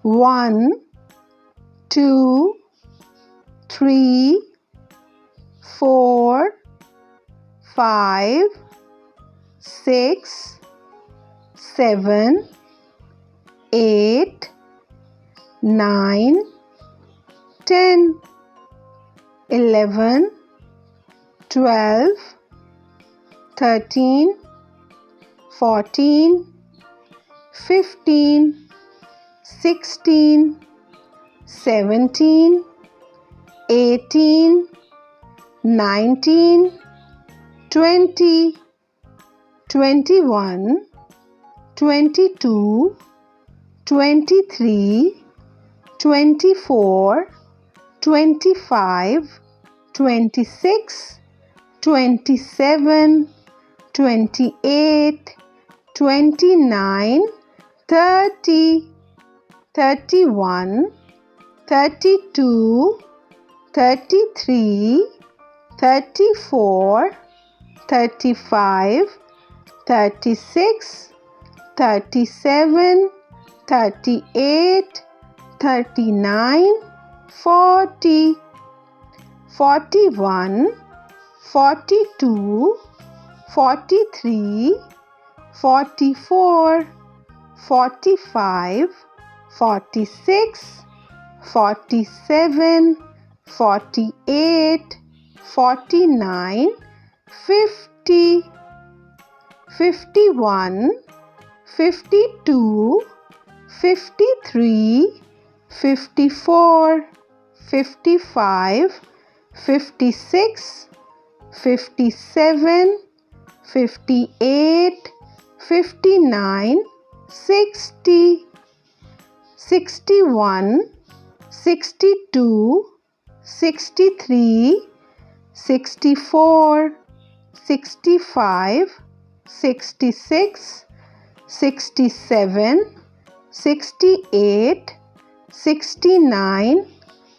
1, 2, 3, 4, 5, 6, 7, 8, 9, 10, 11, 12, 13, 14, 15, 16, 17, 18, 19, 20, 21, 22, 23, 24, 25, 26, 27, 28, 29, 30, 31, 32, 33, 34, 35, 36, 37, 38, 39, 40, 41, 42, 43, 44, 45, 46, 47, 48, 49, 50, 51, 52, 53, 54, 55, 56, 57, 58, 59, 60, 61, 62, 63, 64, 65, 66, 67, 68, 69,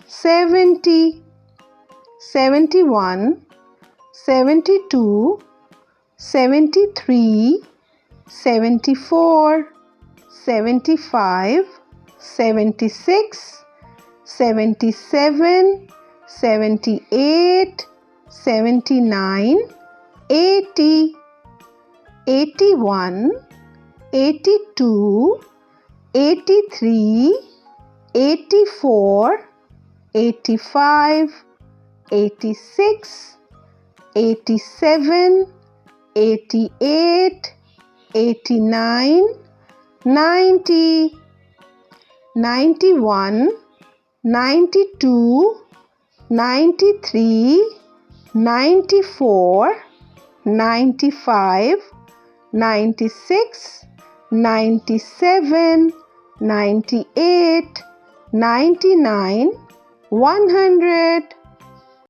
70, 71, 72, 73, 74, 75, 76, 77, 78, 79, 80, 81, 82, 83, 84, 85, 86, 87, 88, 89, 90, 91, 92, 93, 94, 95, 96, 97, 98, 99, 100.